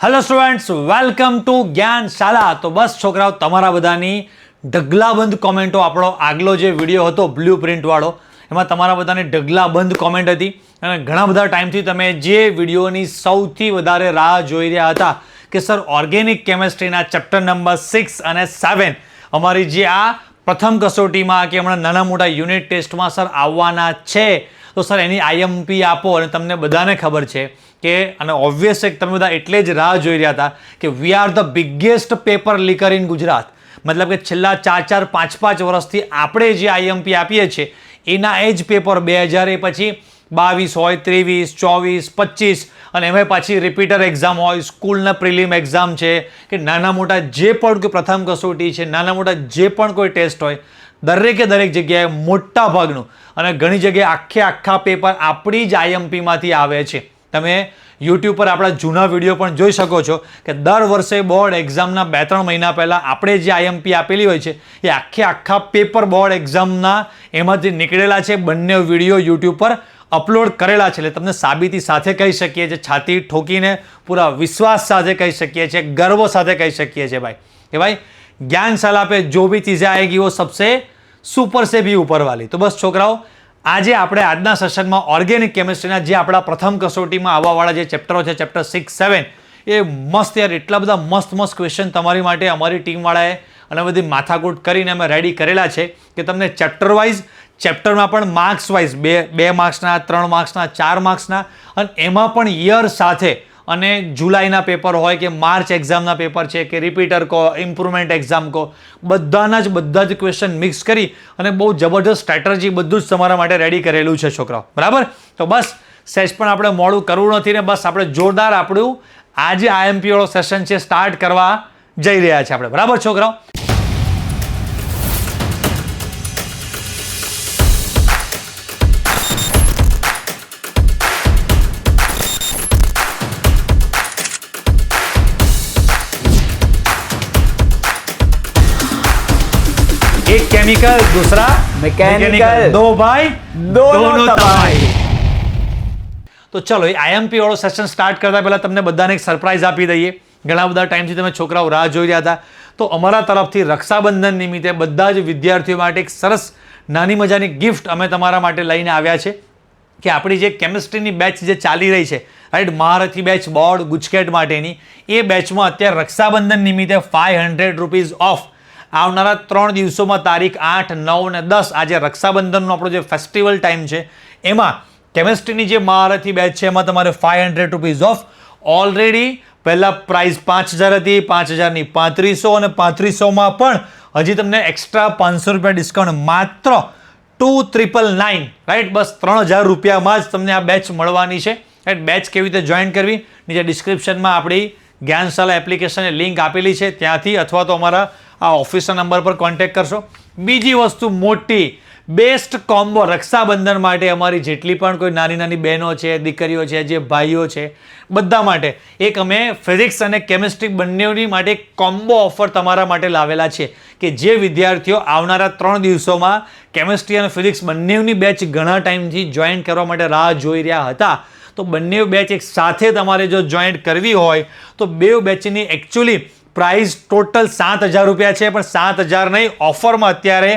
Hello students, welcome to જ્ઞાન શાળા. તો બસ છોકરાઓ, તમારા બધાની ઢગલાબંધ કોમેન્ટો આપણો આગલો જે વિડીયો હતો બ્લુ પ્રિન્ટવાળો, એમાં તમારા બધાની ઢગલાબંધ કોમેન્ટ હતી અને ઘણા બધા ટાઈમથી તમે જે વિડીયોની સૌથી વધારે રાહ જોઈ રહ્યા હતા કે સર ઓર્ગેનિક કેમેસ્ટ્રીના ચેપ્ટર નંબર 6 અને 7 અમારી જે આ પ્રથમ કસોટીમાં કે હમણાં નાના મોટા યુનિટ ટેસ્ટમાં સર આવવાના છે, તો સર એની આઈએમપી આપો. અને તમને બધાને ખબર છે કે અને ઓબ્વિયસ છે કે તમે બધા એટલે જ રાહ જોઈ રહ્યા હતા કે we are the biggest paper liquor in Gujarat. મતલબ કે છેલ્લા 4-4, 5-5 વર્ષથી આપણે જે આઈએમપી આપીએ છીએ એના એ જ પેપર 2000 પછી 22 હોય, 23, 24, 25 અને એમાં પાછી રિપીટર એક્ઝામ હોય, સ્કૂલના પ્રિલિમ એક્ઝામ છે કે નાના મોટા જે પણ કોઈ પ્રથમ કસોટી છે, નાના મોટા જે પણ કોઈ ટેસ્ટ હોય, દરેકે દરેક જગ્યાએ મોટા ભાગનું અને ઘણી જગ્યાએ આખા પેપર આપણી જ આઈએમપીમાંથી આવે છે. તમે યુટ્યુબ પર આપણા જૂના વિડીયો પણ જોઈ શકો છો કે દર વર્ષે બોર્ડ એક્ઝામના 2-3 મહિના પહેલાં આપણે જે આઈએમપી આપેલી હોય છે એ આખા પેપર બોર્ડ એક્ઝામના એમાંથી નીકળેલા છે. બંને વિડીયો યુટ્યુબ પર અપલોડ કરેલા છે. એટલે તમને સાબિતી સાથે કહી શકીએ છીએ, છાતી ઠોકીને પૂરા વિશ્વાસ સાથે કહી શકીએ છીએ, ગર્વ સાથે કહી શકીએ છીએ ભાઈ કે ભાઈ ज्ञान शाला पे जो भी चीज़ें आएगी वो सबसे सुपर से भी ऊपर वाली. तो बस છોકરાઓ, આજે આપણે આજના સેશનમાં ઓર્ગેનિક કેમિસ્ટ્રીના જે આપણા પ્રથમ કસોટીમાં આવવાવાળા જે ચેપ્ટરો છે, ચેપ્ટર 6-7, એ મસ્ત યાર, એટલા બધા મસ્ત ક્વેશ્ચન તમારી માટે અમારી ટીમવાળાએ અને બધી માથાકૂટ કરીને અમે રેડી કરેલા છે કે તમને ચેપ્ટર વાઇઝ, ચેપ્ટરમાં પણ માર્ક્સ વાઇઝ 2 માર્ક્સના, 3 માર્ક્સના, 4 માર્ક્સના અને એમાં પણ યર સાથે અને જુલાઈના પેપર હોય કે માર્ચ એક્ઝામના પેપર છે કે રિપીટર કહો, ઇમ્પ્રુવમેન્ટ એક્ઝામ કહો, બધા જ ક્વેશ્ચન મિક્સ કરી અને બહુ જબરદસ્ત સ્ટ્રેટેજી બધું જ તમારા માટે રેડી કરેલું છે છોકરાઓ. બરાબર? તો બસ સેશ પણ આપણે મોડું કરવું નથી ને બસ આપણે જોરદાર આપણું આજે આઈએમપી વાળો સેશન છે સ્ટાર્ટ કરવા જઈ રહ્યા છે આપણે. બરાબર છોકરાઓ? एक केमिकल दूसरा मैकेनिकल, दो भाई दोनों तबाही. તો ચલો, એ આઈએમપી વાળો સેશન સ્ટાર્ટ કરતા પહેલા તમને બધાને એક સરપ્રાઈઝ આપી દઈએ. ઘણા બધા ટાઈમથી તમે છોકરાઓ રાહ જોઈ રહ્યા હતા, તો અમારા તરફથી રક્ષાબંધન નિમિત્તે બધા જ વિદ્યાર્થીઓ માટે એક સરસ નાની મજાની ગિફ્ટ અમે તમારા માટે લઈને આવ્યા છે કે આપણી જે કેમિસ્ટ્રીની બેચ જે ચાલી રહી છે, રાઈટ, મહારથી બેચ બોર્ડ ગુજકેટ માટેની, એ બેચમાં અત્યારે રક્ષાબંધન નિમિત્તે 500 રૂપીઝ ઓફ આવનારા 3 દિવસોમાં તારીખ 8, 9 અને 10 આજે રક્ષાબંધનનો આપણો જે ફેસ્ટિવલ ટાઈમ છે એમાં કેમિસ્ટ્રીની જે મહારથી બેચ છે એમાં તમારે 500 રૂપીઝ ઓફ. ઓલરેડી પહેલાં પ્રાઇસ 5000 હતી, 5000ની 3500 અને 3500માં પણ હજી તમને એક્સ્ટ્રા 500 રૂપિયા ડિસ્કાઉન્ટ માત્ર 2999, રાઈટ, બસ 3000 રૂપિયામાં જ તમને આ બેચ મળવાની છે. રાઈટ, બેચ કેવી રીતે જોઈન કરવી નીચે ડિસ્ક્રિપ્શનમાં આપણી જ્ઞાનશાલા એપ્લિકેશનની લિંક આપેલી છે, ત્યાંથી અથવા તો અમારા આ ઓફિસના નંબર પર કોન્ટેક્ટ કરશો. બીજી વસ્તુ મોટી બેસ્ટ કોમ્બો રક્ષાબંધન માટે અમારી જેટલી પણ કોઈ નાની બહેનો છે, દીકરીઓ છે, જે ભાઈઓ છે, બધા માટે એક અમે ફિઝિક્સ અને કેમિસ્ટ્રી બંનેની માટે એક કોમ્બો ઓફર તમારા માટે લાવેલા છે કે જે વિદ્યાર્થીઓ આવનારા 3 દિવસોમાં કેમિસ્ટ્રી અને ફિઝિક્સ બંનેની બેચ ઘણા ટાઈમથી જોઈન કરવા માટે રાહ જોઈ રહ્યા હતા, તો બંને બેચ એક સાથે તમારે જો જોઈન કરવી હોય તો બે બેચની એકચ્યુઅલી પ્રાઇસ ટોટલ 7000 રૂપિયા છે, પણ 7000 નહીં, ઓફરમાં અત્યારે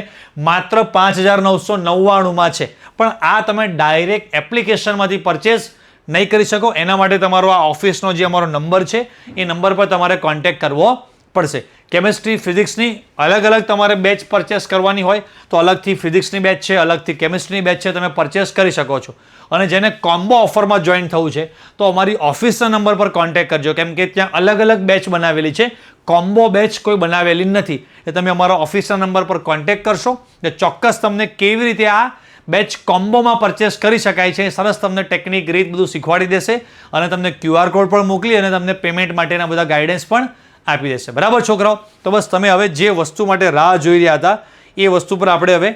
માત્ર 5999માં છે. પણ આ તમે ડાયરેક્ટ એપ્લિકેશનમાંથી પરચેસ નહીં કરી શકો, એના માટે તમારો આ ઓફિસનો જે અમારો નંબર છે એ નંબર પર તમારે કોન્ટેક્ટ કરવો પડશે. કેમિસ્ટ્રી ફિઝિક્સની અલગ તમારે બેચ પરચેસ કરવાની હોય તો અલગથી ફિઝિક્સની બેચ છે, અલગથી કેમિસ્ટ્રીની બેચ છે, તમે પરચેસ કરી શકો છો. અને જેને કોમ્બો ઓફરમાં જોઈન થવું છે તો અમારી ઓફિસના નંબર પર કોન્ટેક્ટ કરજો, કેમ કે ત્યાં અલગ બેચ બનાવેલી છે, કોમ્બો બેચ કોઈ બનાવેલી નથી. એ તમે અમારા ઓફિસના નંબર પર કોન્ટેક્ટ કરશો એટલે ચોક્કસ તમને કેવી રીતે આ બેચ કોમ્બોમાં પરચેસ કરી શકાય છે સરસ તમને ટેકનિક રીત બધું શીખવાડી દેશે અને તમને QR કોડ પણ મોકલી અને તમને પેમેન્ટ માટેના બધા ગાઈડન્સ પણ આપી દેશે. બરાબર છોકરાઓ? તો બસ તમે હવે જે વસ્તુ માટે રાહ જોઈ રહ્યા હતા એ વસ્તુ પર આપણે હવે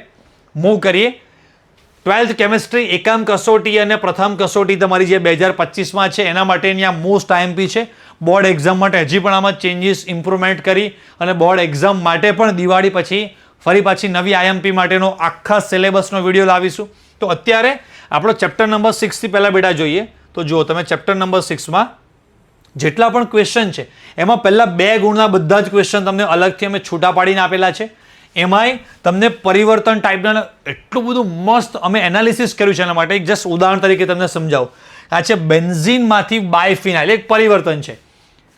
મૂવ કરીએ. 12th કેમિસ્ટ્રી એકમ કસોટી અને પ્રથમ કસોટી તમારી જે 2025માં છે એના માટેની આ મોસ્ટ આઈએમપી છે. બોર્ડ એક્ઝામ માટે હજી પણ આમાં ચેન્જીસ ઇમ્પ્રુવમેન્ટ કરી અને બોર્ડ એક્ઝામ માટે પણ દિવાળી પછી ફરી પાછી નવી આઈએમપી માટેનો આખા સિલેબસનો વિડીયો લાવીશું. તો અત્યારે આપણો ચેપ્ટર નંબર 6 થી પહેલાં બેટા જોઈએ તો જુઓ તમે ચેપ્ટર નંબર 6માં જેટલા પણ ક્વેશ્ચન છે એમાં પહેલા 2 ગુણના બધા જ ક્વેશ્ચન તમને અલગથી અમે છૂટા પાડીને આપેલા છે. એમાંય તમને પરિવર્તન ટાઈપના એટલું બધું મસ્ત અમે એનાલિસિસ કર્યું છે. એના માટે એક જસ્ટ ઉદાહરણ તરીકે તમને સમજાવું. આ છે બેન્ઝીનમાંથી બાયફિનાઇલ, એક પરિવર્તન છે.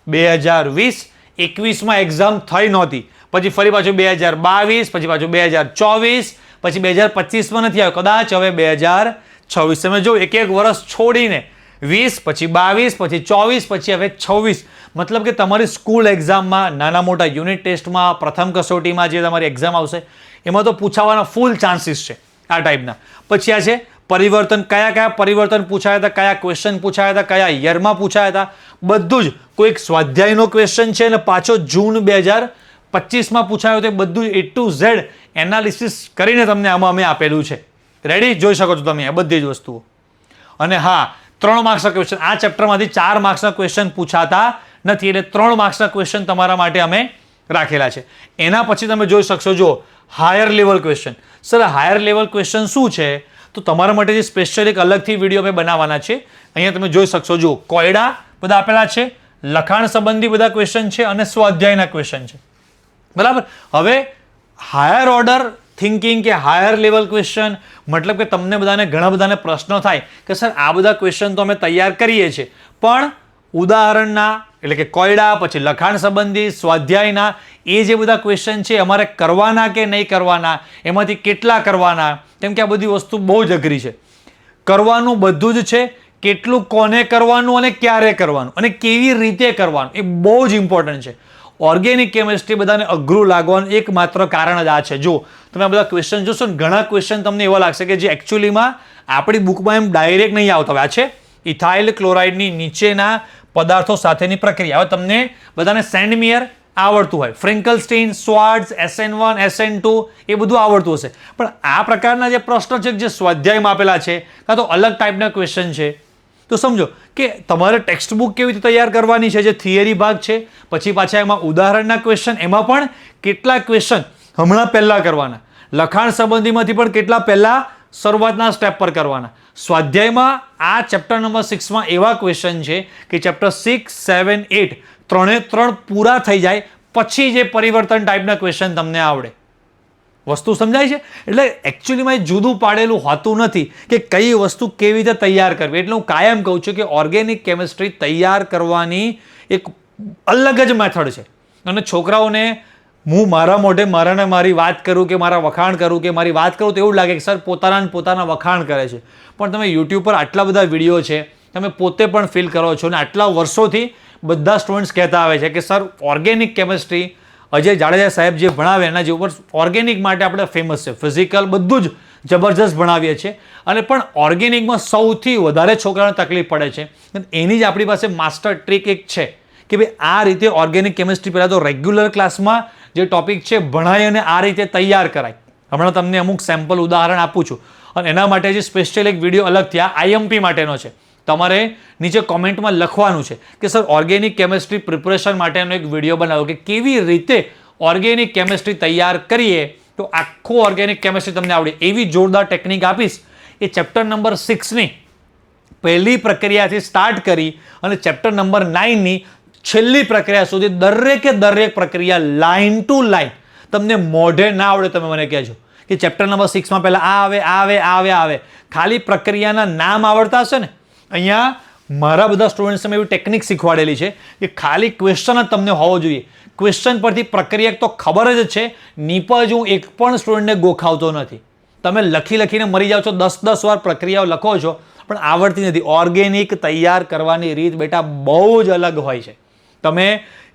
2020-21માં એક્ઝામ થઈ નહોતી, પછી ફરી પાછું 2022, પછી પાછું 2024, પછી 2025માં નથી આવ્યો, કદાચ હવે 2026. તમે જો એક વર્ષ છોડીને 20, પછી 22, પછી 24, પછી હવે 26. મતલબ કે તમારી સ્કૂલ એક્ઝામમાં, નાના મોટા યુનિટ ટેસ્ટમાં, પ્રથમ કસોટીમાં જે તમારી એક્ઝામ આવશે એમાં તો પૂછાવાના ફૂલ ચાન્સીસ છે આ ટાઈપના. પછી આ છે પરિવર્તન, કયા પરિવર્તન પૂછાયા હતા, કયા ક્વેશ્ચન પૂછાયા હતા, કયા યરમાં પૂછાયા હતા, બધું જ. કોઈ એક સ્વાધ્યાયનો ક્વેશ્ચન છે અને પાછો જૂન 2025માં પૂછાયો, તે બધું A to Z એનાલિસિસ કરીને તમને આમાં અમે આપેલું છે. રેડી? જોઈ શકો છો તમે આ બધી જ વસ્તુઓ. અને હા, 3 માર્ક્સના ક્વેશ્ચન આ ચેપ્ટરમાંથી 4 માર્ક્સના ક્વેશ્ચન પૂછાતા નથી, એટલે 3 માર્ક્સના ક્વેશ્ચન તમારા માટે અમે રાખેલા છે. એના પછી તમે જોઈ શકશો, જો higher level question. Sir higher level question શું છે? તો તમારા માટે જે સ્પેશિયલ એક અલગથી વિડીયો અમે બનાવવાના છે. અહીંયા તમે જોઈ શકશો, જો કોયડા બધા આપેલા છે, લખાણ સંબંધી બધા ક્વેશ્ચન છે અને સ્વાધ્યાયના ક્વેશ્ચન છે. બરાબર? હવે હાયર ઓર્ડર થિંકિંગ કે હાયર લેવલ ક્વેશ્ચન, મતલબ કે તમને બધાને ઘણા બધાને પ્રશ્નો થાય કે સર આ બધા ક્વેશ્ચન તો અમે તૈયાર કરીએ છીએ, પણ ઉદાહરણના એટલે કે કોયડા, પછી લખાણ સંબંધી, સ્વાધ્યાયના એ જે બધા ક્વેશ્ચન છે અમારે કરવાના કે નહીં કરવાના, એમાંથી કેટલા કરવાના, કેમ કે આ બધી વસ્તુ બહુ જ અઘરી છે. કરવાનું બધું જ છે, કેટલું કોને કરવાનું અને ક્યારે કરવાનું અને કેવી રીતે કરવાનું એ બહુ જ ઇમ્પોર્ટન્ટ છે. ઓર્ગેનિક કેમિસ્ટ્રી બધાને અઘરું લાગવાનું એકમાત્ર કારણ જ આ છે. જો તમે આ બધા ક્વેશ્ચન જોશો ને, ઘણા ક્વેશ્ચન તમને એવા લાગશે કે જે એકચ્યુઅલીમાં આપણી બુકમાં એમ ડાયરેક્ટ નહીં આવતા હોય. આ છે ઇથાઇલ ક્લોરાઇડની નીચેના પદાર્થો સાથેની પ્રક્રિયા. હવે તમને બધાને સેન્ડમિયર આવડતું હોય, ફ્રિન્કલસ્ટીન, સ્વાર્ટ્ઝ, SN1, SN2 એ બધું આવડતું હશે, પણ આ પ્રકારના જે પ્રશ્નો છે જે સ્વાધ્યાયમાં આપેલા છે કાં તો અલગ ટાઈપના ક્વેશ્ચન છે, તો સમજો કે તમારે ટેક્સ્ટ બુક કેવી રીતે તૈયાર કરવાની છે, જે થિયરી ભાગ છે, પછી પાછા એમાં ઉદાહરણના ક્વેશ્ચન, એમાં પણ કેટલા ક્વેશ્ચન હમણાં પહેલાં કરવાના, લખાણ સંબંધીમાંથી પણ કેટલા પહેલાં શરૂઆતના સ્ટેપ પર કરવાના. સ્વાધ્યાયમાં આ ચેપ્ટર નંબર 6માં એવા ક્વેશ્ચન છે કે ચેપ્ટર 6, 7, 8 3 પૂરા થઈ જાય પછી જે પરિવર્તન ટાઈપના ક્વેશ્ચન તમને આવડે. વસ્તુ સમજાય છે? એટલે એકચ્યુઅલીમાં જુદું પાડેલું હોતું નથી કે કઈ વસ્તુ કેવી રીતે તૈયાર કરવી. એટલે હું કાયમ કહું છું કે ઓર્ગેનિક કેમિસ્ટ્રી તૈયાર કરવાની એક અલગ જ મેથડ છે. અને છોકરાઓને હું મારા મોઢે મારી વાત કરું કે મારા વખાણ કરું કે મારી વાત કરું તો એવું લાગે કે સર પોતાના વખાણ કરે છે, પણ તમે યુટ્યુબ પર આટલા બધા વિડીયો છે, તમે પોતે પણ ફીલ કરો છો અને આટલા વર્ષોથી બધા સ્ટુડન્ટ્સ કહેતા આવે છે કે sir organic chemistry Ajay Jadeja સાહેબ જે ભણાવે એના જે ઉપર ઓર્ગેનિક માટે આપણે ફેમસ છે. ફિઝિકલ બધું જ જબરજસ્ત ભણાવીએ છીએ, અને પણ ઓર્ગેનિકમાં સૌથી વધારે છોકરાઓને તકલીફ પડે છે. એની જ આપણી પાસે માસ્ટર ટ્રીક એક છે કે ભાઈ આ રીતે ઓર્ગેનિક કેમિસ્ટ્રી પહેલાં તો રેગ્યુલર ક્લાસમાં જે ટોપિક છે ભણાય અને આ રીતે તૈયાર કરાય. હમણાં તમને અમુક સેમ્પલ ઉદાહરણ આપું છું, અને એના માટે જે સ્પેશિયલ એક વિડીયો અલગથી આ IMP માટેનો છે. તમારે નીચે કોમેન્ટમાં લખવાનું છે કે સર ઓર્ગેનિક કેમિસ્ટ્રી પ્રિપરેશન માટેનો એક વિડીયો બનાવો કે કેવી રીતે ઓર્ગેનિક કેમિસ્ટ્રી તૈયાર કરીએ તો આખું ઓર્ગેનિક કેમિસ્ટ્રી તમને આવડે. એવી જોરદાર ટેકનિક આપીશ. એ ચેપ્ટર નંબર 6ની પહેલી પ્રક્રિયાથી સ્ટાર્ટ કરી અને ચેપ્ટર નંબર 9ની છેલ્લી પ્રક્રિયા સુધી દરેક પ્રક્રિયા લાઇન ટુ લાઇન તમને મોઢે ના આવડે તમે મને કહેજો કે ચેપ્ટર નંબર 6માં પહેલાં આવે. ખાલી પ્રક્રિયાના નામ આવડતા હશે ને. અહીંયા મારા બધા સ્ટુડન્ટ્સને મેં એવી ટેકનિક શીખવાડેલી છે કે ખાલી ક્વેશ્ચન જ તમને હોવો જોઈએ. ક્વેશ્ચન પરથી પ્રક્રિયા તો ખબર જ છે, નીપજ હું એક પણ સ્ટુડન્ટને ગોખાવતો નથી. તમે લખીને મરી જાઓ છો, 10 વાર પ્રક્રિયાઓ લખો છો પણ આવડતી નથી. ઓર્ગેનિક તૈયાર કરવાની રીત બેટા બહુ જ અલગ હોય છે. તમે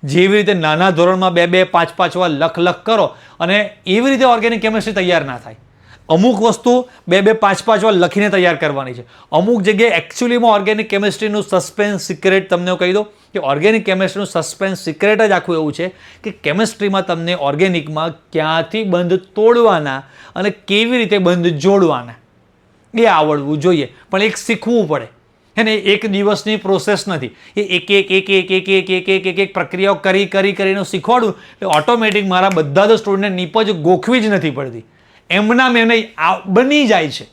જેવી રીતે નાના ધોરણમાં 2-2, 5-5 વાર લખ કરો અને એવી રીતે ઓર્ગેનિક કેમિસ્ટ્રી તૈયાર ના થાય. અમુક વસ્તુ 2-2, 5-5 વાર લખીને તૈયાર કરવાની છે. અમુક જગ્યાએ એકચ્યુઅલીમાં ઓર્ગેનિક કેમિસ્ટ્રીનું સસ્પેન્સ સિક્રેટ તમને કહી દો કે ઓર્ગેનિક કેમિસ્ટ્રીનું સસ્પેન્સ સિક્રેટ જ આખું એવું છે કે કેમિસ્ટ્રીમાં તમને ઓર્ગેનિકમાં ક્યાંથી બંધ તોડવાના અને કેવી રીતે બંધ જોડવાના એ આવડવું જોઈએ, પણ એક શીખવું પડે. એને એક દિવસની પ્રોસેસ નથી. એ એક પ્રક્રિયાઓ કરીને શીખવાડું એટલે ઓટોમેટિક મારા બધા જ સ્ટુડન્ટને નીપજ ગોખવી જ નથી પડતી. એમના મેં બની જાય છે,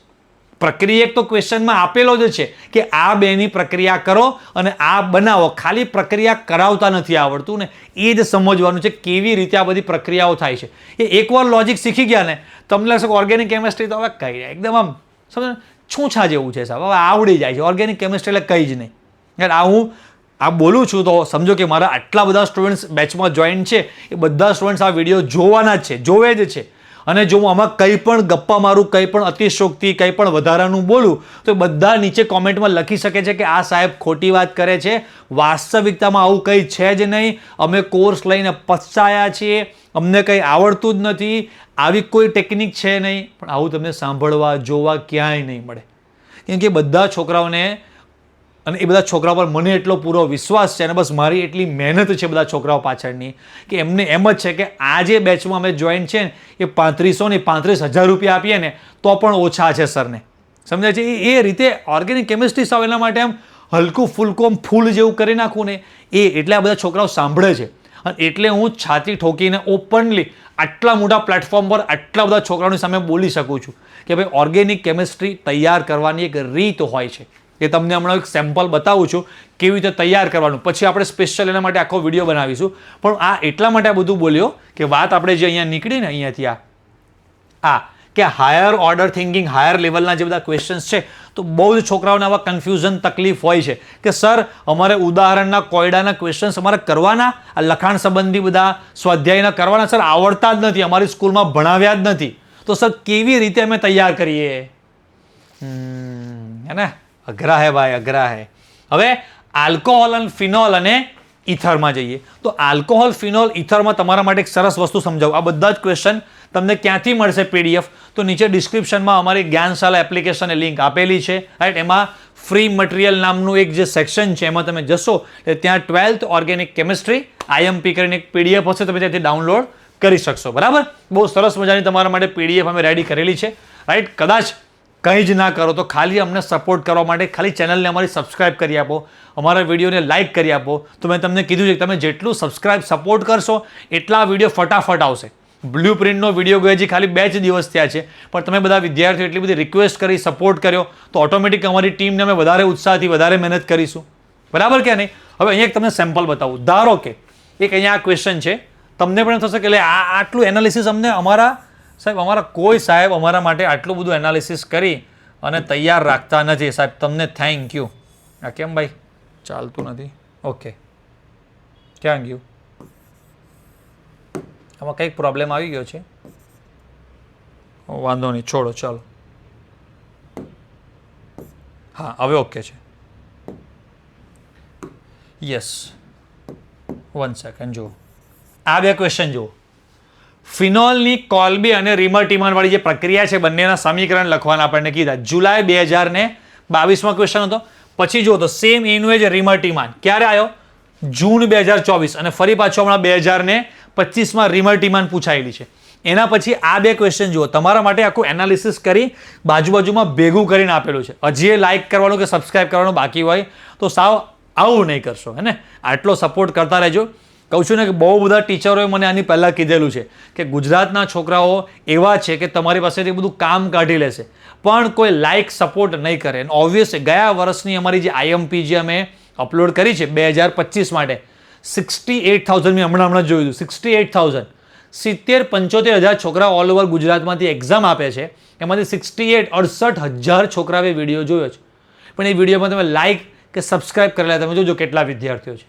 પ્રક્રિયા તો ક્વેશ્ચનમાં આપેલો જ છે કે આ બેની પ્રક્રિયા કરો અને આ બનાવો. ખાલી પ્રક્રિયા કરાવતા નથી આવડતું ને, એ જ સમજવાનું છે કેવી રીતે આ બધી પ્રક્રિયાઓ થાય છે. એ એકવાર લોજિક શીખી ગયા ને તમને લાગશે ઓર્ગેનિક કેમિસ્ટ્રી તો હવે કઈ એકદમ આમ સમજો છૂછા જેવું છે સાહેબ, હવે આવડી જાય છે. ઓર્ગેનિક કેમિસ્ટ્રી એટલે કંઈ જ નહીં. યાર હું આ બોલું છું તો સમજો કે મારા આટલા બધા સ્ટુડન્ટ્સ બેચમાં જોઈન છે, એ બધા સ્ટુડન્ટ્સ આ વિડીયો જોવાના જ છે, જોવે જ છે. અને જો હું આમાં કંઈ પણ ગપ્પા મારું, કંઈ પણ અતિશોક્તિ, કંઈ પણ વધારાનું બોલું તો બધા નીચે કોમેન્ટમાં લખી શકે છે કે આ સાહેબ ખોટી વાત કરે છે, વાસ્તવિકતામાં આવું કંઈ છે જ નહીં, અમે કોર્સ લઈને પછાયા છીએ, અમને કંઈ આવડતું જ નથી, આવી કોઈ ટેકનિક છે નહીં. પણ આવું તમને સાંભળવા જોવા ક્યાંય નહીં મળે. કેમ કે બધા છોકરાઓને અને એ બધા છોકરાઓ પર મને એટલો પૂરો વિશ્વાસ છે અને બસ મારી એટલી મહેનત છે બધા છોકરાઓ પાછળની કે એમને એમ જ છે કે આ જે બેચમાં અમે જોઈન છે ને એ 35,000 રૂપિયા આપીએ ને તો પણ ઓછા છે સરને. સમજાય છે? એ રીતે ઓર્ગેનિક કેમિસ્ટ્રી સાવ એના માટે આમ હલકું ફૂલકું ફૂલ જેવું કરી નાખું ને એ એટલે આ બધા છોકરાઓ સાંભળે છે. અને એટલે હું છાતી ઠોકીને ઓપનલી આટલા મોટા પ્લેટફોર્મ પર આટલા બધા છોકરાઓની સામે બોલી શકું છું કે ભાઈ ઓર્ગેનિક કેમિસ્ટ્રી તૈયાર કરવાની એક રીત હોય છે. એ તમને હમણાં એક સેમ્પલ બતાવું છું કેવી રીતે તૈયાર કરવાનું. પછી આપણે સ્પેશિયલ એના માટે આખો વિડીયો બનાવીશું. પણ આ એટલા માટે આ બધું બોલ્યો કે વાત આપણે જે અહીંયા નીકળી ને અહીંયાથી આ કે હાયર ઓર્ડર થિંકિંગ, હાયર લેવલના જે બધા ક્વેશ્ચન્સ છે તો બહુ જ છોકરાઓને આવા કન્ફ્યુઝન તકલીફ હોય છે કે સર અમારે ઉદાહરણના કોયડાના ક્વેશ્ચન્સ અમારે કરવાના, આ લખાણ સંબંધી બધા સ્વાધ્યાયના કરવાના સર, આવડતા જ નથી, અમારી સ્કૂલમાં ભણાવ્યા જ નથી. તો સર કેવી રીતે અમે તૈયાર કરીએ? હે ને, અઘરા હે ભાઈ, અઘરા હે. હવે આલ્કોહોલ અને ફિનોલ અને ઇથરમાં જઈએ તો આલ્કોહોલ, ફિનોલ, ઇથરમાં તમારા માટે એક સરસ વસ્તુ સમજાવું. આ બધા જ ક્વેશ્ચન તમને ક્યાંથી મળશે PDF? તો નીચે ડિસ્ક્રિપ્શનમાં અમારી જ્ઞાનશાલા એપ્લિકેશનની લિંક આપેલી છે, રાઈટ? એમાં ફ્રી મટીરિયલ નામનું એક જે સેક્શન છે એમાં તમે જશો એટલે ત્યાં 12th ઓર્ગેનિક કેમિસ્ટ્રી IMP કરીને એક PDF હશે, તમે ત્યાંથી ડાઉનલોડ કરી શકશો. બરાબર? બહુ સરસ મજાની તમારા માટે PDF અમે રેડી કરેલી છે, રાઈટ? કદાચ કંઈ જ ના કરો તો ખાલી અમને સપોર્ટ કરવા માટે ખાલી ચેનલને અમારી સબસ્ક્રાઇબ કરી આપો, અમારા વિડીયોને લાઇક કરી આપો. તો મેં તમને કીધું છે કે તમે જેટલું સબસ્ક્રાઇબ સપોર્ટ કરશો એટલા વિડીયો ફટાફટ આવશે. બ્લુ પ્રિન્ટનો વિડીયો ગયો હજી ખાલી 2 જ દિવસ થયા છે, પણ તમે બધા વિદ્યાર્થીઓ એટલી બધી રિક્વેસ્ટ કરી, સપોર્ટ કર્યો તો ઓટોમેટિક અમારી ટીમને અમે વધારે ઉત્સાહથી વધારે મહેનત કરીશું. બરાબર કે નહીં? હવે અહીંયા એક તમને સેમ્પલ બતાવું. ધારો કે એક અહીંયા આ ક્વેશ્ચન છે, તમને પણ થશે કે આટલું એનાલિસિસ અમને અમારા કોઈ સાહેબ અમારા માટે આટલું બધું એનાલિસિસ કરી અને તૈયાર રાખતા નથી સાહેબ, તમને થેન્ક યુ. આ કેમ ભાઈ ચાલતું નથી? ઓકે, ક્યાં ગયું? આમાં કંઈક પ્રોબ્લેમ આવી ગયો છે, વાંધો નહીં, છોડો, ચાલો. હા, હવે ઓકે છે. Yes, 1 second. જુઓ આ 2 ક્વેશ્ચન જુઓ. ફિનોલની કોલ્બી અને રિમર્ટીમાન વાળી જે પ્રક્રિયા છે બંનેના સમીકરણ લખવાના આપણને કીધા. જુલાઈ 2022માં ક્વેશ્ચન હતો. પછી જુઓ તો સેમ એનું જ રિમર્ટીમાન ક્યારે આવ્યો? જૂન 2024. અને ફરી પાછો હમણાં 2025માં રિમર્ટીમાન પૂછાયેલી છે. એના પછી આ 2 ક્વેશ્ચન જુઓ. તમારા માટે આખું એનાલિસિસ કરી બાજુમાં ભેગું કરીને આપેલું છે. હજી એ લાઇક કરવાનું કે સબસ્ક્રાઇબ કરવાનું બાકી હોય તો સાવ આવું નહીં કરશો, હે ને? આટલો સપોર્ટ કરતા રહેજો. કહું છું ને કે બહુ બધા ટીચરોએ મને આની પહેલાં કીધેલું છે કે ગુજરાતના છોકરાઓ એવા છે કે તમારી પાસેથી બધું કામ કાઢી લેશે પણ કોઈ લાઇક સપોર્ટ નહીં કરે. ઓબ્વિયસ ગયા વર્ષની અમારી જે IMP જે અમે અપલોડ કરી છે 2025 માટે 68,000 મેં હમણાં જોયું હતું. 68,000 70-75,000 છોકરા ઓલ ઓવર ગુજરાતમાંથી એક્ઝામ આપે છે. એમાંથી 68,000 છોકરાએ વિડીયો જોયો છે. પણ એ વિડીયોમાં તમે લાઇક કે સબસ્ક્રાઇબ કરેલા તમે જોજો કેટલા વિદ્યાર્થીઓ છે.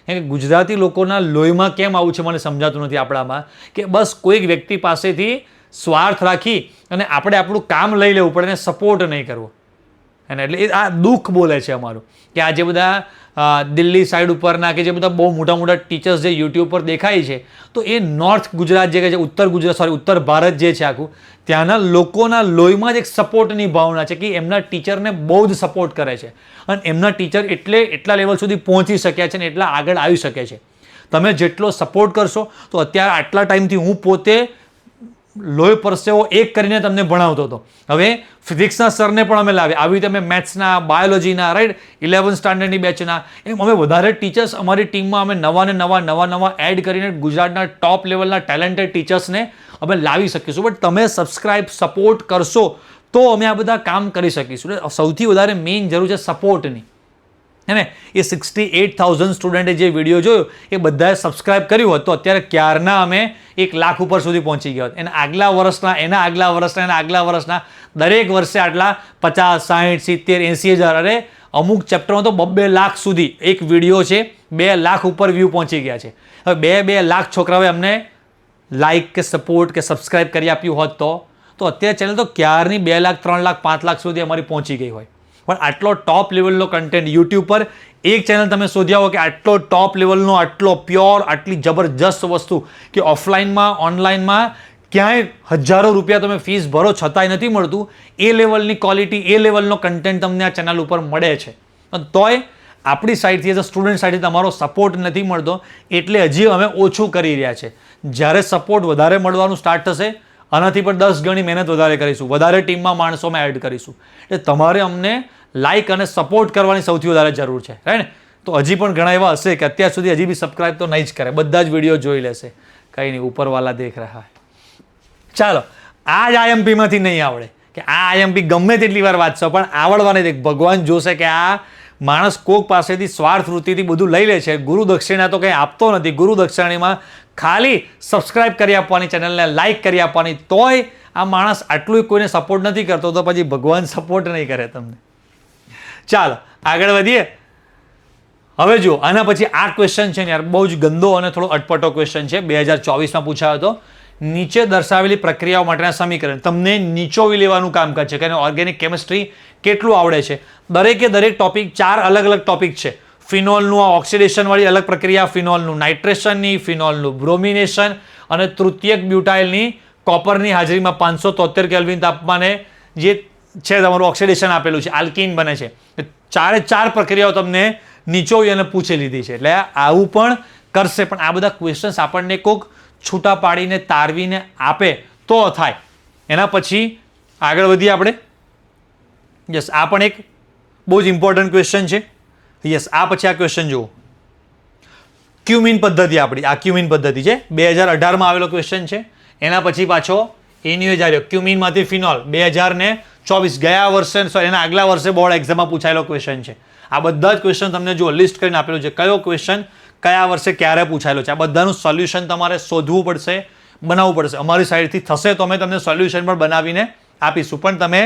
કે ગુજરાતી લોકોના લોહીમાં કેમ આવું છે મને સમજાતું નથી આપણામાં કે બસ કોઈક વ્યક્તિ પાસેથી સ્વાર્થ રાખી અને આપણે આપણું કામ લઈ લેવું પડે ને સપોર્ટ નહીં કરવો. અને એટલે આ દુઃખ બોલે છે અમારું કે આ જે બધા દિલ્હી સાઈડ ઉપરના કે જે બધા બહુ મોટા ટીચર્સ જે યુટ્યુબ પર દેખાય છે તો એ નોર્થ ગુજરાત જે છે, ઉત્તર ભારત જે છે આખું, ત્યાંના લોકોના લોહીમાં જ એક સપોર્ટની ભાવના છે કે એમના ટીચરને બહુ જ સપોર્ટ કરે છે અને એમના ટીચર એટલા લેવલ સુધી પહોંચી શક્યા છે ને એટલા આગળ આવી શકે છે. તમે જેટલો સપોર્ટ કરશો તો અત્યારે આટલા ટાઈમથી હું પોતે લોહી પરસેવો એક કરીને તમને ભણાવતો હતો. હવે ફિઝિક્સના સરને પણ અમે લાવ્યા, આવી રીતે અમે મેથ્સના, બાયોલોજીના, રાઈટ 11th સ્ટાન્ડર્ડની બેચના, એમ અમે વધારે ટીચર્સ અમારી ટીમમાં અમે નવા એડ કરીને ગુજરાતના ટોપ લેવલના ટેલેન્ટેડ ટીચર્સને અમે લાવી શકીશું. બટ તમે સબસ્ક્રાઇબ સપોર્ટ કરશો તો અમે આ બધા કામ કરી શકીશું. એટલે સૌથી વધારે મેઇન જરૂર છે સપોર્ટની, હે ને. એ 68,000 સ્ટુડન્ટે જે વિડીયો જોયો એ બધાએ સબસ્ક્રાઇબ કર્યું હોત તો અત્યારે ક્યારના અમે 1 લાખ ઉપર સુધી પહોંચી ગયા હોત. એના આગલા વર્ષના દરેક વર્ષે આટલા 50, 60, 70, 80,000 અરે અમુક ચેપ્ટરમાં તો 2 લાખ સુધી એક વિડીયો છે, 2 લાખ ઉપર વ્યૂ પહોંચી ગયા છે. હવે 2 લાખ છોકરાઓએ અમને લાઇક કે સપોર્ટ કે સબસ્ક્રાઇબ કરી આપ્યું હોત તો અત્યારે ચેનલ તો ક્યારની 2 લાખ, 3 લાખ, 5 લાખ સુધી અમારી પહોંચી ગઈ હોય. પણ આટલો ટોપ લેવલનો કન્ટેન્ટ યુટ્યુબ પર એક ચેનલ તમે શોધ્યા હો કે આટલો ટોપ લેવલનો, આટલો પ્યોર, આટલી જબરજસ્ત વસ્તુ કે ઓફલાઈનમાં, ઓનલાઈનમાં ક્યાંય હજારો રૂપિયા તમે ફીસ ભરો છતાંય નથી મળતું, એ લેવલની ક્વોલિટી, એ લેવલનો કન્ટેન્ટ તમને આ ચેનલ ઉપર મળે છે. તોય આપણી સાઈડથી એઝ અ સ્ટુડન્ટ સાઈડથી તમારો સપોર્ટ નથી મળતો, એટલે હજી અમે ઓછું કરી રહ્યા છે. જ્યારે સપોર્ટ વધારે મળવાનું સ્ટાર્ટ થશે આનાથી પણ 10 ગણી મહેનત વધારે કરીશું, વધારે ટીમમાં માણસો અમે એડ કરીશું. એટલે તમારે અમને લાઇક અને સપોર્ટ કરવાની સૌથી વધારે જરૂર છે, રાઈટ ને. તો હજી પણ ઘણા એવા હશે કે અત્યાર સુધી હજી બી સબસ્ક્રાઇબ તો નહીં જ કરે, બધા જ વિડીયો જોઈ લેશે. કંઈ નહીં, ઉપરવાલા દેખ રહ્યા. ચાલો, આ જ આઈએમપીમાંથી નહીં આવડે કે આ આઈએમપી ગમે તેટલી વાર વાંચશો પણ આવડવાની દેખ ભગવાન જોશે કે આ માણસ કોક પાસેથી સ્વાર્થ વૃત્તિથી બધું લઈ લે છે. ગુરુ દક્ષિણા તો કંઈ આપતો નથી. ગુરુ દક્ષિણામાં ખાલી સબસ્ક્રાઇબ કરી આપવાની, ચેનલને લાઇક કરી આપવાની, તોય આ માણસ આટલું કોઈને સપોર્ટ નથી કરતો તો પછી ભગવાન સપોર્ટ નહીં કરે તમને. ચાલો આગળ વધીએ. હવે જુઓ, આના પછી આ ક્વેશ્ચન છે ને યાર, બહુ જ ગંદો અને થોડો અટપટો ક્વેશ્ચન છે. 2024માં પૂછાયો હતો. નીચે દર્શાવેલી પ્રક્રિયાઓ માટેના સમીકરણ તમને નીચોવી લેવાનું કામ કરે છે કે ઓર્ગેનિક કેમિસ્ટ્રી કેટલું આવડે છે. દરેકે દરેક ટોપિક 4 અલગ અલગ ટોપિક છે. ફિનોલનું આ ઓક્સિડેશનવાળી અલગ પ્રક્રિયા, ફિનોલનું નાઇટ્રેશનની, ફિનોલનું બ્રોમિનેશન અને તૃતીયક બ્યુટાઇલની કોપરની હાજરીમાં 573 કેલ્વિન તાપમાને જે છે તમારું ઓક્સિડેશન આપેલું છે, આલ્કીન બને છે. 4 પ્રક્રિયાઓ તમને નીચોવી અને પૂછી લીધી છે. એટલે આવું પણ કરશે, પણ આ બધા ક્વેશ્ચન્સ આપણને કોક છૂટા પાડીને તારવીને આપે તો થાય. એના પછી આગળ વધીએ આપણે. યસ, આ પણ એક બહુ જ ઇમ્પોર્ટન્ટ ક્વેશ્ચન છે. યસ, આ પછી આ ક્વેશ્ચન જુઓ. ક્યુમિન પદ્ધતિ આપણી, આ ક્યુમિન પદ્ધતિ છે, 2018માં આવેલો ક્વેશ્ચન છે. એના પછી પાછો એની જ આવ્યો ક્યુમિનમાંથી ફિનોલ 2024 ગયા વર્ષે, એના આગલા વર્ષે બોર્ડ એક્ઝામમાં પૂછાયેલો ક્વેશ્ચન છે. આ બધા જ ક્વેશ્ચન તમને જો લિસ્ટ કરીને આપેલું છે, કયો ક્વેશ્ચન કયા વર્ષે ક્યારે પૂછાયેલો છે. આ બધાનું સોલ્યુશન તમારે શોધવું પડશે, બનાવવું પડશે. અમારી સાઈડથી થશે તો અમે તમને સોલ્યુશન પણ બનાવીને આપીશું, પણ તમે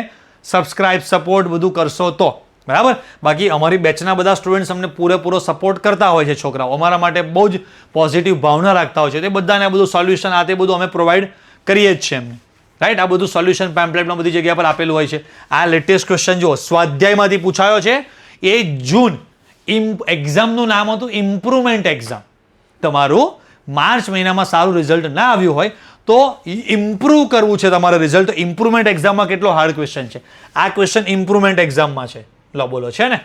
સબસ્ક્રાઇબ, સપોર્ટ બધું કરશો તો, બરાબર. બાકી અમારી બેચના બધા સ્ટુડન્ટ્સ અમને પૂરેપૂરો સપોર્ટ કરતા હોય છે. છોકરાઓ અમારા માટે બહુ જ પોઝિટિવ ભાવના રાખતા હોય છે. તે બધાને આ બધું સોલ્યુશન આ તે બધું અમે પ્રોવાઈડ કરીએ જ છે એમને, રાઈટ. આ બધું સોલ્યુશન પેમ્પલેટમાં બધી જગ્યા પર આપેલું હોય છે. આ લેટેસ્ટ ક્વેશ્ચન જુઓ, સ્વાધ્યાયમાંથી પૂછાયો છે. એ જૂન એક્ઝામનું નામ હતું ઇમ્પ્રુવમેન્ટ એક્ઝામ. તમારું માર્ચ મહિનામાં સારું રિઝલ્ટ ના આવ્યું હોય તો ઇમ્પ્રૂવ કરવું છે તમારે રિઝલ્ટ. તો ઇમ્પ્રુવમેન્ટ એક્ઝામમાં કેટલો હાર્ડ ક્વેશ્ચન છે. આ ક્વેશ્ચન ઇમ્પ્રુવમેન્ટ એક્ઝામમાં છે. લો બોલો, છે ને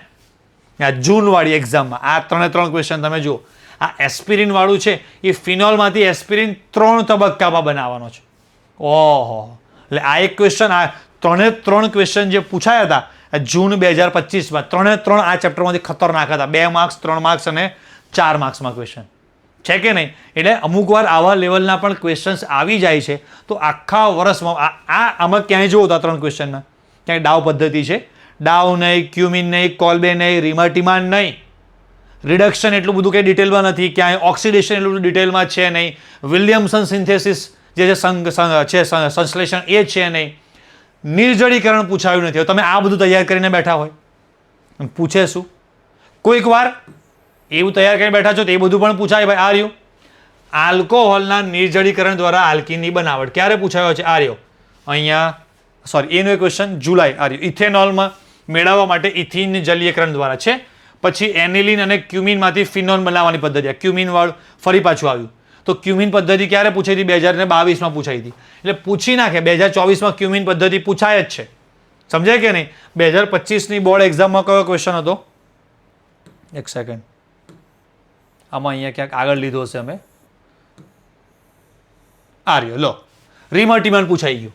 આ જૂનવાળી એક્ઝામમાં આ 3 ક્વેશ્ચન તમે જુઓ. આ એસ્પિરિન વાળું છે, એ ફિનોલમાંથી એસ્પિરિન 3 તબક્કામાં બનાવવાનો છે. ઓહો, એટલે આ એક ક્વેશ્ચન, આ 3 ક્વેશ્ચન જે પૂછાયા હતા જૂન 2025માં, 3 આ ચેપ્ટરમાંથી ખતરનાક હતા. 2 માર્ક્સ, 3 માર્ક્સ અને 4 માર્ક્સમાં ક્વેશ્ચન છે કે નહીં. એટલે અમુક વાર આવા લેવલના પણ ક્વેશ્ચન્સ આવી જાય છે. તો આખા વર્ષમાં આમાં ક્યાંય જુઓ તો 3 ક્વેશ્ચનમાં ક્યાંય ડાવ પદ્ધતિ છે, ડાવ નહીં, ક્યુમિન નહીં, કોલ્બે નહીં, રિમર્ટિમાન નહીં, રિડક્શન એટલું બધું કંઈ ડિટેલમાં નથી, ક્યાંય ઓક્સિડેશન એટલું બધું ડિટેલમાં છે નહીં, વિલિયમસન સિન્થેસિસ જે છે સંશ્લેષણ એ છે નહીં, નિર્જળીકરણ પૂછાયું નથી. તમે આ બધું તૈયાર કરીને બેઠા હોય, પૂછે શું? કોઈક વાર એવું તૈયાર કરીને બેઠા છો તો એ બધું પણ પૂછાય. ભાઈ આ રહ્યું આલ્કોહોલના નિર્જળીકરણ દ્વારા આલ્કીનની બનાવટ ક્યારે પૂછાયો છે? આ રહ્યો અહીંયા, સોરી એનો એક ક્વેશ્ચન જુલાઈ. આ રહ્યું ઇથેનોલમાં મેળવવા માટે ઇથિન જલીયકરણ દ્વારા છે. પછી એનિલિન અને ક્યુમિનમાંથી ફિનોલ બનાવવાની પદ્ધતિ, ક્યુમિન વાળું ફરી પાછું આવ્યું. તો ક્યુમિન પદ્ધતિ ક્યારે પૂછાઈ હતી? 2022માં પૂછાઈ હતી. એટલે પૂછી નાખે 2024માં ક્યુમિન પદ્ધતિ પૂછાય જ છે. સમજાય કે નહીં? 2025ની બોર્ડ એક્ઝામમાં કયો ક્વેશ્ચન હતો? એક સેકન્ડ, આમાં અહીંયા ક્યાંક આગળ લીધો હશે અમે. આ રહ્યો, લો રિમર્ટિમાન પૂછાઈ ગયું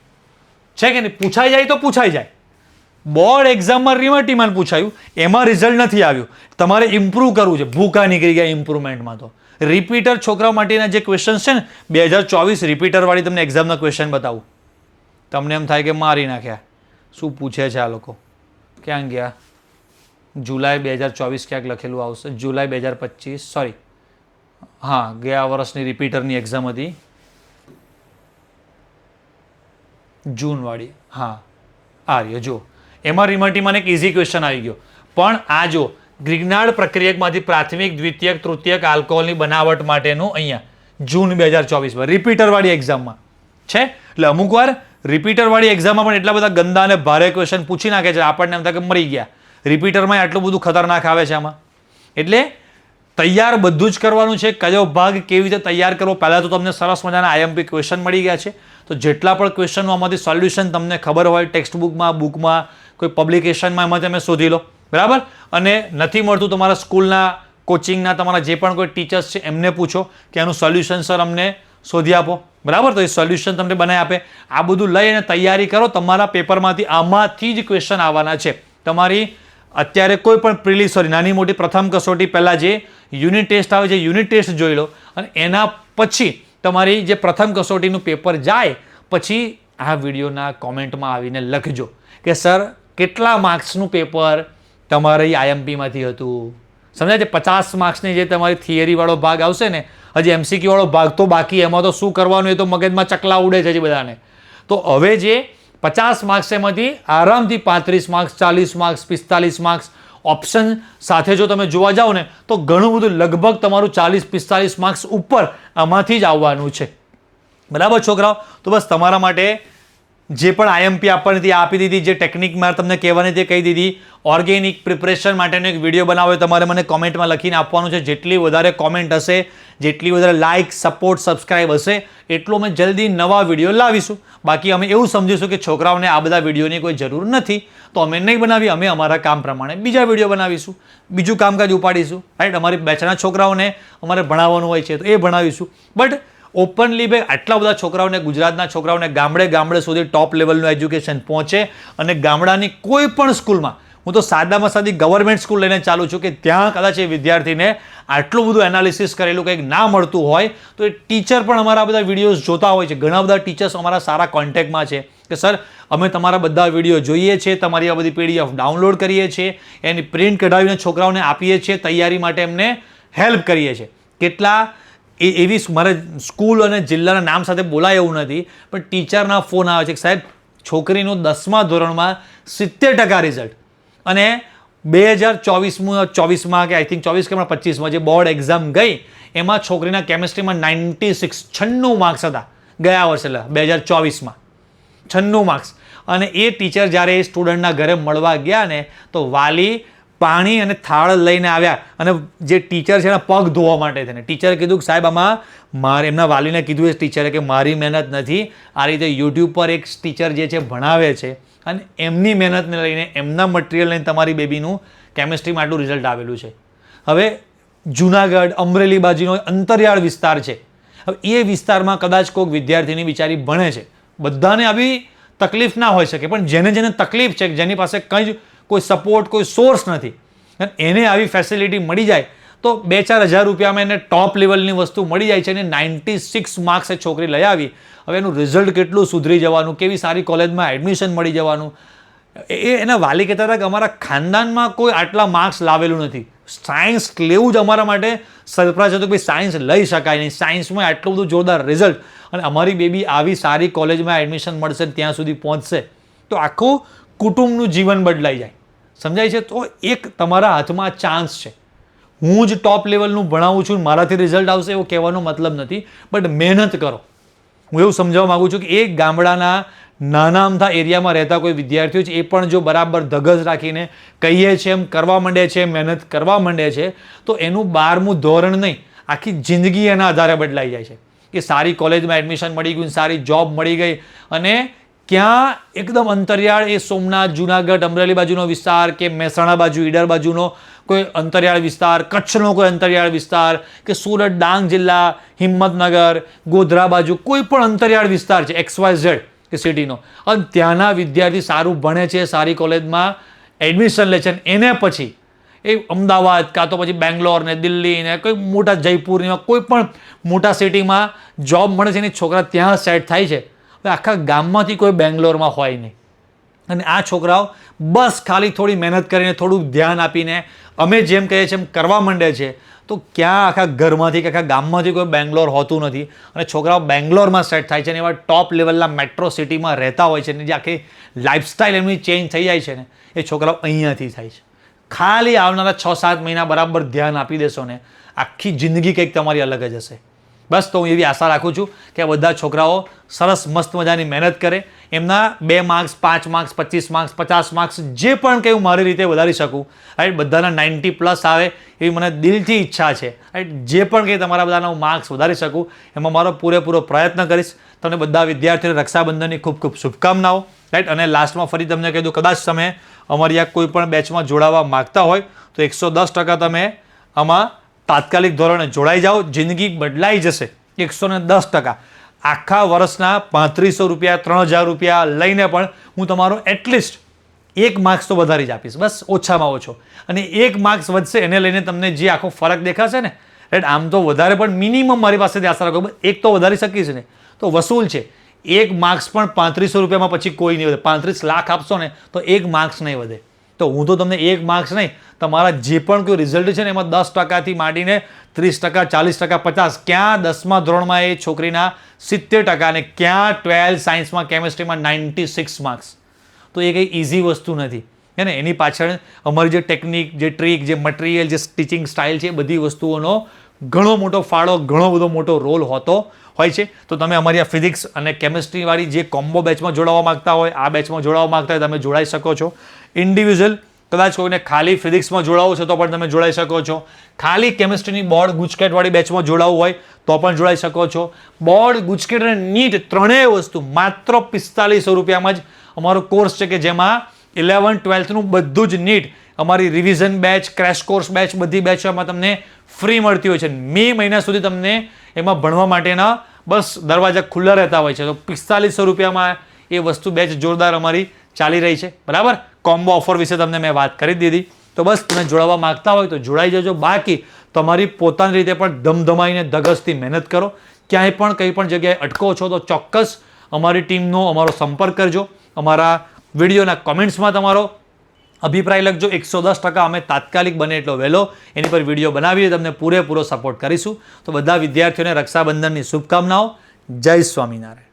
છે કે નહીં? પૂછાઈ જાય તો પૂછાઈ જાય. બોર્ડ એક્ઝામમાં રિમર્ટિમાન પૂછાયું, એમાં રિઝલ્ટ નથી આવ્યું. તમારે ઇમ્પ્રૂવ કરવું છે. ભૂકા નીકળી ગયા ઇમ્પ્રુવમેન્ટમાં. તો રિપીટર છોકરાઓ માટેના જે ક્વેશ્ચન્સ છે ને, 2024 રિપીટર વાળી તમને એક્ઝામના ક્વેશ્ચન બતાવું, તમને એમ થાય કે મારી નાખ્યા. શું પૂછે છે આ લોકો? ક્યાં ગયા? જુલાઈ 2024 ક્યાંક લખેલું આવશે. જુલાઈ 2025 સોરી, હા ગયા વર્ષની રિપીટરની એક્ઝામ હતી જૂનવાળી. હા આ રહ્યો જો, એમાં રીમાટીમાં એક ઇઝી ક્વેશ્ચન આવી ગયો. પણ આ જો ગ્રિગ્નાર્ડ પ્રક્રિયકમાંથી પ્રાથમિક, દ્વિતીયક, તૃતીયક આલ્કોહોલની બનાવટ માટેનું અહીંયા જૂન 2024 રિપીટરવાળી એક્ઝામમાં છે. એટલે અમુક વાર રિપીટરવાળી એક્ઝામમાં પણ એટલા બધા ગંદા અને ભારે ક્વેશ્ચન પૂછી નાખે છે, આપણને એમ થાય કે મરી ગયા. રિપીટરમાં આટલું બધું ખતરનાક આવે છે આમાં. એટલે તૈયાર બધું જ કરવાનું છે. કયો ભાગ કેવી રીતે તૈયાર કરવો, પહેલાં તો તમને સરસ મજાના આઈએમપી ક્વેશ્ચન મળી ગયા છે. તો જેટલા પણ ક્વેશ્ચનો આમાંથી સોલ્યુશન તમને ખબર હોય ટેક્સ્ટ બુકમાં, કોઈ પબ્લિકેશનમાં, એમાં તમે શોધી લો, બરાબર. અને નથી મળતું તમારા સ્કૂલના, કોચિંગના, તમારા જે પણ કોઈ ટીચર્સ છે એમને પૂછો કે આનું સોલ્યુશન સર અમને શોધી આપો, બરાબર. તો એ સોલ્યુશન તમને બનાવી આપે. આ બધું લઈ અને તૈયારી કરો. તમારા પેપરમાંથી આમાંથી જ ક્વેશ્ચન આવવાના છે. તમારી અત્યારે કોઈ પણ નાની મોટી પ્રથમ કસોટી પહેલાં જે યુનિટ ટેસ્ટ આવે છે, યુનિટ ટેસ્ટ જોઈ લો. અને એના પછી તમારી જે પ્રથમ કસોટીનું પેપર જાય પછી આ વિડીયોના કોમેન્ટમાં આવીને લખજો કે સર કેટલા માર્ક્સનું પેપર તમારી આઈએમપીમાંથી હતું. સમજાય છે? 50 માર્ક્સની જે તમારી થિયરીવાળો ભાગ આવશે ને, હજી એમસીક્યુ વાળો ભાગ તો બાકી, એમાં તો શું કરવાનું એ તો મગજમાં ચકલા ઉડે છે બધાને. તો હવે જે 50 માર્ક્સ એમાંથી આરામથી 35 માર્ક્સ, 40 માર્ક્સ, 45 માર્ક્સ ઓપ્શન સાથે જો તમે જોવા જાઓ ને તો ઘણું બધું, લગભગ તમારું 40-45 માર્ક્સ ઉપર આમાંથી જ આવવાનું છે, બરાબર છોકરાઓ. તો બસ તમારા માટે જે પણ આઈએમપી આપવાની હતી આપી દીધી. જે ટેકનિક મારે તમને કહેવાની તે કહી દીધી. ઓર્ગેનિક પ્રિપરેશન માટેનો એક વિડીયો બનાવ્યો, તમારે મને કોમેન્ટમાં લખીને આપવાનું છે. જેટલી વધારે કોમેન્ટ હશે, જેટલી વધારે લાઇક, સપોર્ટ, સબસ્ક્રાઇબ હશે, એટલો અમે જલ્દી નવા વિડીયો લાવીશું. બાકી અમે એવું સમજીશું કે છોકરાઓને આ બધા વિડીયોની કોઈ જરૂર નથી તો અમે નહીં બનાવીએ. અમે અમારા કામ પ્રમાણે બીજા વિડીયો બનાવીશું, બીજું કામકાજ ઉપાડીશું, રાઈટ. અમારી બેચના છોકરાઓને અમારે ભણાવવાનું હોય છે તો એ ભણાવીશું. બટ ઓપનલી ભાઈ આટલા બધા છોકરાઓને, ગુજરાતના છોકરાઓને ગામડે સુધી ટોપ લેવલનું એજ્યુકેશન પહોંચે. અને ગામડાની કોઈ પણ સ્કૂલમાં, હું તો સાદામાં સાદી ગવર્મેન્ટ સ્કૂલ લઈને ચાલું છું કે ત્યાં કદાચ એ વિદ્યાર્થીને આટલું બધું એનાલિસિસ કરેલું કંઈક ના મળતું હોય તો એ ટીચર પણ અમારા બધા વિડીયોઝ જોતા હોય છે. ઘણા બધા ટીચર્સ અમારા સારા કોન્ટેક્ટમાં છે કે સર અમે તમારા બધા વિડીયો જોઈએ છીએ, તમારી આ બધી પીડીએફ ડાઉનલોડ કરીએ છીએ, એની પ્રિન્ટ કઢાવીને છોકરાઓને આપીએ છીએ, તૈયારી માટે એમને હેલ્પ કરીએ છીએ. કેટલા એવી મારે સ્કૂલ અને જિલ્લાના નામ સાથે બોલાય એવું નથી, પણ ટીચરના ફોન આવે છે કે સાહેબ છોકરીનું 10મા ધોરણમાં 70% રિઝલ્ટ, અને 2024માં કે આઈ થિંક 24 કે 25માં જે બોર્ડ એક્ઝામ ગઈ એમાં છોકરીના કેમિસ્ટ્રીમાં 96 માર્ક્સ હતા ગયા વર્ષે, એટલે 2024માં 96 માર્ક્સ. અને એ ટીચર જ્યારે એ સ્ટુડન્ટના ઘરે મળવા ગયા ને તો વાલી પાણી અને થાળ લઈને આવ્યા. અને જે ટીચર છે એના પગ ધોવા માટે થઈને ટીચરે કીધું કે સાહેબ આમાં એમના વાલીને કીધું એ ટીચરે કે મારી મહેનત નથી, આ રીતે યુટ્યુબ પર એક ટીચર જે છે ભણાવે છે અને એમની મહેનતને લઈને, એમના મટીરિયલ લઈને તમારી બેબીનું કેમિસ્ટ્રીમાં આટલું રિઝલ્ટ આવેલું છે. હવે જુનાગઢ, અમરેલી બાજુનો અંતરિયાળ વિસ્તાર છે. હવે એ વિસ્તારમાં કદાચ કોઈક વિદ્યાર્થીની બિચારી ભણે છે. બધાને આવી તકલીફ ના હોઈ શકે, પણ જેને તકલીફ છે, જેની પાસે કંઈ જ કોઈ સપોર્ટ, કોઈ સોર્સ નથી, એને આવી ફેસિલિટી મળી જાય તો 2-4 હજાર રૂપિયામાં એને ટોપ લેવલની વસ્તુ મળી જાય છે. અને 96 માર્ક્સ એ છોકરી લઈ આવી. હવે એનું રિઝલ્ટ કેટલું સુધરી જવાનું, કેવી સારી કોલેજમાં એડમિશન મળી જવાનું. એના વાલી કહેતા હતા કે અમારા ખાનદાનમાં કોઈ આટલા માર્ક્સ લાવેલું નથી. સાયન્સ લેવું જ અમારા માટે સરપ્રાઈઝ હતું કે ભાઈ સાયન્સ લઈ શકાય નહીં, સાયન્સમાં આટલું બધું જોરદાર રિઝલ્ટ, અને અમારી બેબી આવી સારી કોલેજમાં એડમિશન મળશે, ત્યાં સુધી પહોંચશે તો આખું કુટુંબનું જીવન બદલાઈ જાય. સમજાય છે? તો એક તમારા હાથમાં ચાન્સ છે. હું જ ટોપ લેવલનું ભણાવું છું, મારાથી રિઝલ્ટ આવશે એવો કહેવાનો મતલબ નથી, બટ મહેનત કરો. હું એવું સમજાવવા માગું છું કે એક ગામડાના નાના અમથા એરિયામાં રહેતા કોઈ વિદ્યાર્થીઓ છે એ પણ જો બરાબર ધગસ રાખીને કહીએ છે એમ કરવા માંડે છે, મહેનત કરવા માંડે છે, તો એનું 12મું ધોરણ નહીં, આખી જિંદગી એના આધારે બદલાઈ જાય છે. કે સારી કોલેજમાં એડમિશન મળી ગયું, સારી જોબ મળી ગઈ, અને ક્યાં એકદમ અંતરિયાળ એ સોમનાથ, જુનાગઢ, અમરેલી બાજુનો વિસ્તાર કે મહેસાણા બાજુ, ઈડર બાજુનો કોઈ અંતરિયાળ વિસ્તાર, કચ્છનો કોઈ અંતરિયાળ વિસ્તાર કે સુરત, ડાંગ જિલ્લા, હિંમતનગર, ગોધરા બાજુ કોઈ પણ અંતરિયાળ વિસ્તાર છે XYZ કે સિટીનો, અને ત્યાંના વિદ્યાર્થી સારું ભણે છે, સારી કોલેજમાં એડમિશન લે છે, એને પછી એ અમદાવાદ કાં તો પછી બેંગ્લોર ને દિલ્હી ને કોઈ મોટા જયપુર કોઈ પણ મોટા સિટીમાં જોબ મળે છે, એની છોકરા ત્યાં સેટ થાય છે. આખા ગામમાંથી કોઈ બેંગ્લોરમાં હોય નહીં, અને આ છોકરાઓ બસ ખાલી થોડી મહેનત કરીને થોડુંક ધ્યાન આપીને અમે જેમ કહીએ છીએ એમ કરવા માંડે છે તો ક્યાં આખા ઘરમાંથી કે આખા ગામમાંથી કોઈ બેંગ્લોર હોતું નથી અને છોકરાઓ બેંગ્લોરમાં સેટ થાય છે અને એવા ટોપ લેવલના મેટ્રો સિટીમાં રહેતા હોય છે અને જે આખી લાઇફસ્ટાઈલ એમની ચેન્જ થઈ જાય છે ને એ છોકરાઓ અહીંયાથી થાય છે. ખાલી આવનારા 6-7 મહિના બરાબર ધ્યાન આપી દેશો ને આખી જિંદગી કંઈક તમારી અલગ જ હશે. બસ તો હું એવી આશા રાખું છું કે આ બધા છોકરાઓ સરસ મસ્ત મજાની મહેનત કરે, એમના 2 માર્ક્સ 5 માર્ક્સ 25 માર્ક્સ 50 માર્ક્સ જે પણ કંઈ હું મારી રીતે વધારી શકું, રાઈટ, બધાના 90+ આવે એવી મને દિલથી ઈચ્છા છે, રાઈટ. જે પણ કંઈ તમારા બધાના હું માર્ક્સ વધારી શકું એમાં મારો પૂરેપૂરો પ્રયત્ન કરીશ. તમને બધા વિદ્યાર્થીઓને રક્ષાબંધનની ખૂબ ખૂબ શુભકામનાઓ, રાઈટ. અને લાસ્ટમાં ફરી તમને કહી દઉં, કદાચ તમે અમારી આ કોઈ પણ બેચમાં જોડાવા માગતા હોય તો 110% તમે આમાં તાત્કાલિક ધોરણે જોડાઈ જાઓ. જિંદગી બદલાઈ જશે 110%. આખા વર્ષના 3500 રૂપિયા 3000 રૂપિયા લઈને પણ હું તમારો એટલીસ્ટ 1 માર્ક્સ તો વધારી જ આપીશ, બસ ઓછામાં ઓછો. અને 1 માર્ક્સ વધશે એને લઈને તમને જે આખો ફરક દેખાશે ને, રાઈટ, આમ તો વધારે પણ મિનિમમ મારી પાસેથી આશા રાખો એક તો વધારી શકીશ ને તો વસૂલ છે. 1 માર્ક્સ પણ 3500 રૂપિયામાં પછી કોઈ નહીં વધે. 35 લાખ આપશો ને તો 1 માર્ક્સ નહીં વધે. તો હું તો તમને 1 માર્ક્સ નહીં, તમારા જે પણ કોઈ રિઝલ્ટ છે ને એમાં 10%થી માંડીને 30%, 40%, 50%, ક્યાં 10મા ધોરણમાં એ છોકરીના 70% અને ક્યાં 12 સાયન્સમાં કેમિસ્ટ્રીમાં 96 માર્ક્સ. તો એ કંઈ ઇઝી વસ્તુ નથી હે ને. એની પાછળ અમારી જે ટેકનિક, જે ટ્રીક, જે મટીરિયલ, જે ટીચિંગ સ્ટાઇલ છે, બધી વસ્તુઓનો ઘણો મોટો ફાળો, ઘણો બધો મોટો રોલ હોતો હોય છે. તો તમે અમારી આ ફિઝિક્સ અને કેમિસ્ટ્રીવાળી જે કોમ્બો બેચમાં જોડાવા માગતા હોય, આ બેચમાં જોડાવા માગતા હોય તમે જોડાઈ શકો છો. ઇન્ડિવિજ્યુઅલ કદાચ કોઈને ખાલી ફિઝિક્સમાં જોડાવવું છે તો પણ તમે જોડાઈ શકો છો. ખાલી કેમિસ્ટ્રીની બોર્ડ ગુજકેટવાળી બેચમાં જોડાવવું હોય તો પણ જોડાઈ શકો છો. બોર્ડ, ગુજકેટ અને નીટ ત્રણેય વસ્તુ માત્ર 4500 રૂપિયામાં જ અમારો કોર્સ છે કે જેમાં 11-12નું બધું જ નીટ, અમારી revision batch, crash course batch, બધી બેચોમાં તમને ફ્રી મળતી હોય છે. મે મહિના સુધી તમને એમાં ભણવા માટેના બસ દરવાજા ખુલ્લા રહેતા હોય છે. તો 4500 રૂપિયામાં એ વસ્તુ બેચ જોરદાર અમારી ચાલી રહી છે, બરાબર. કોમ્બો ઓફર વિશે તમને મેં વાત કરી દીધી. તો બસ તમે જોડાવા માગતા હોય તો જોડાઈ જજો. બાકી તમારી પોતાની રીતે પણ ધમધમાઈને ધગસથી મહેનત કરો. ક્યાંય પણ કંઈ પણ જગ્યાએ અટકો છો તો ચોક્કસ અમારી ટીમનો અમારો સંપર્ક કરજો. અમારા વિડીયોના કોમેન્ટ્સમાં તમારો અભિપ્રાય લખજો. 110% અમે તાત્કાલિક બને એટલો વહેલો એની પર વિડીયો બનાવીને તમને પૂરેપૂરો સપોર્ટ કરીશું. તો બધા વિદ્યાર્થીઓને રક્ષાબંધનની શુભકામનાઓ. જય સ્વામિનારાયણ.